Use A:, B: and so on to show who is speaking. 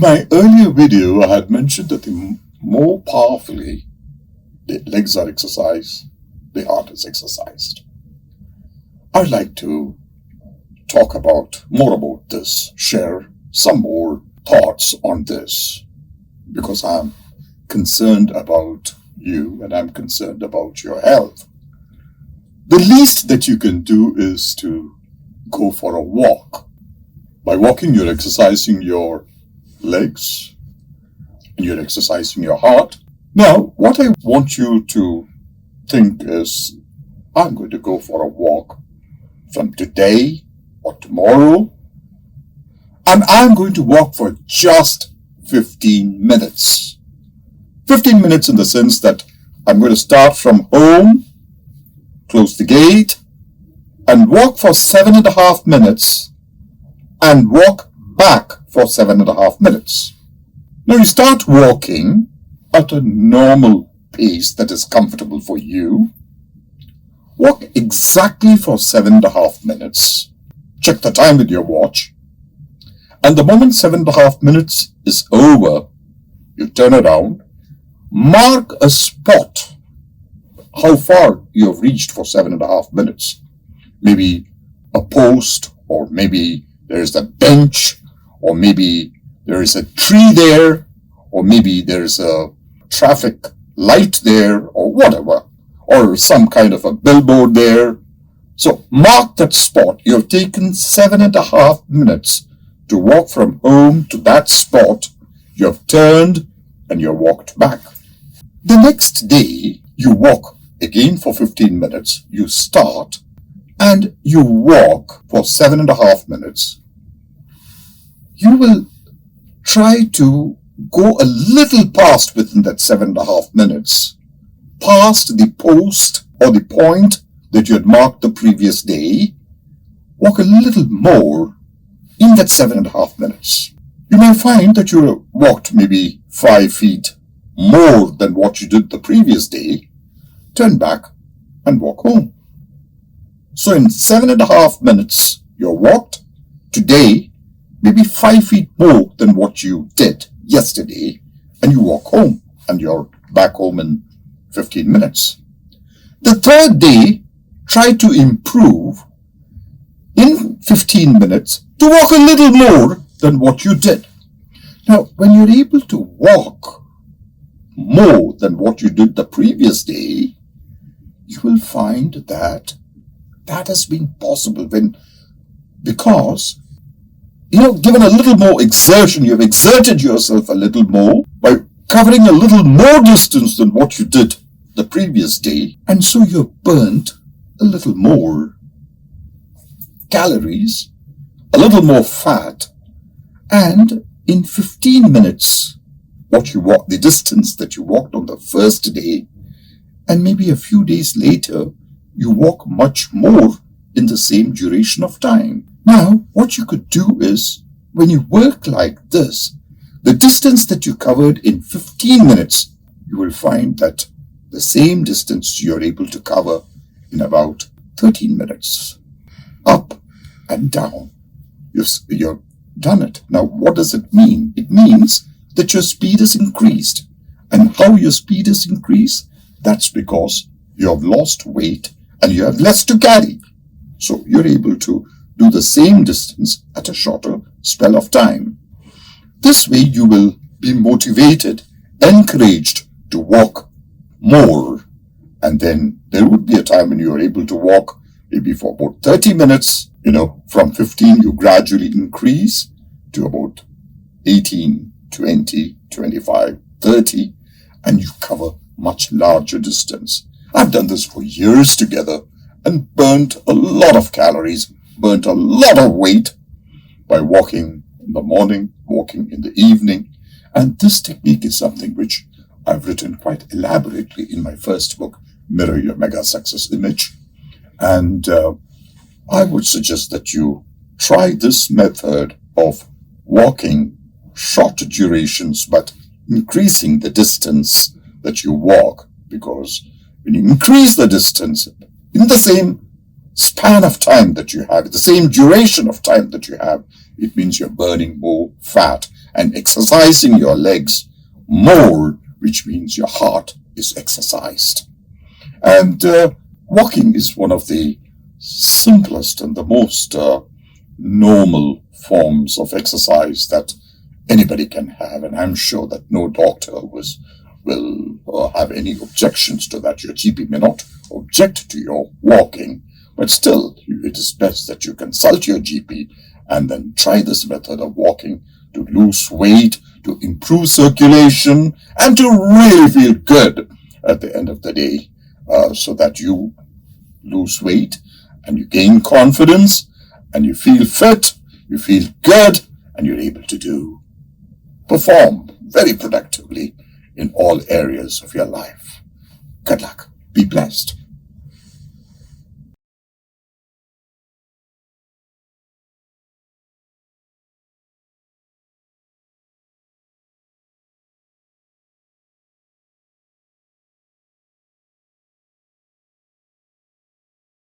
A: my earlier video, I had mentioned that the more powerfully the legs are exercised, the heart is exercised. I'd like to talk more about this, share some more thoughts on this, because I'm concerned about you and I'm concerned about your health. The least that you can do is to go for a walk. By walking, you're exercising your legs and you're exercising your heart. Now, what I want you to think is, I'm going to go for a walk from today or tomorrow, and I'm going to walk for just 15 minutes. 15 minutes in the sense that I'm going to start from home, close the gate, and walk for 7.5 minutes, and walk back for 7.5 minutes. Now you start walking at a normal pace that is comfortable for you. Walk exactly for 7.5 minutes. Check the time with your watch. And the moment 7.5 minutes is over, you turn around, mark a spot, how far you have reached for 7.5 minutes. Maybe a post, or maybe there is a bench, or maybe there is a tree there, or maybe there is a traffic light there, or whatever, or some kind of a billboard there. So mark that spot. You have taken 7.5 minutes to walk from home to that spot. You have turned and you walked back. The next day, you walk again for 15 minutes. You start and you walk for 7.5 minutes. You will try to go a little past within that 7.5 minutes, past the post or the point that you had marked the previous day. Walk a little more in that 7.5 minutes. You may find that you walked maybe 5 feet more than what you did the previous day. Turn back and walk home. So in 7.5 minutes, you walked today maybe 5 feet more than what you did yesterday, and you walk home and you're back home in 15 minutes. The third day, try to improve in 15 minutes to walk a little more than what you did. Now, when you're able to walk more than what you did the previous day, you will find that has been possible because given a little more exertion, you've exerted yourself a little more by covering a little more distance than what you did the previous day, and so you've burnt a little more calories, a little more fat, and in 15 minutes, the distance that you walked on the first day, and maybe a few days later, you walk much more in the same duration of time. Now, what you could do is, when you work like this, the distance that you covered in 15 minutes, you will find that the same distance you're able to cover in about 13 minutes. Up and down. You've done it. Now, what does it mean? It means that your speed is increased. And how your speed is increased? That's because you have lost weight and you have less to carry. So you're able to do the same distance at a shorter spell of time. This way you will be motivated, encouraged to walk more. And then there would be a time when you are able to walk maybe for about 30 minutes. From 15 you gradually increase to about 18, 20, 25, 30, and you cover much larger distance. I've done this for years together and burnt a lot of calories, burnt a lot of weight by walking in the morning, walking in the evening. And this technique is something which I've written quite elaborately in my first book, Mirror Your Mega Success Image. And I would suggest that you try this method of walking short durations, but increasing the distance that you walk, because when you increase the distance in the same span of time that you have, the same duration of time that you have, it means you're burning more fat and exercising your legs more, which means your heart is exercised. And walking is one of the simplest and the most normal forms of exercise that anybody can have. And I'm sure that no doctor will have any objections to that. Your GP may not object to your walking, but still, it is best that you consult your GP and then try this method of walking to lose weight, to improve circulation, and to really feel good at the end of the day, so that you lose weight and you gain confidence and you feel fit, you feel good, and you're able to perform very productively in all areas of your life. Good luck. Be blessed.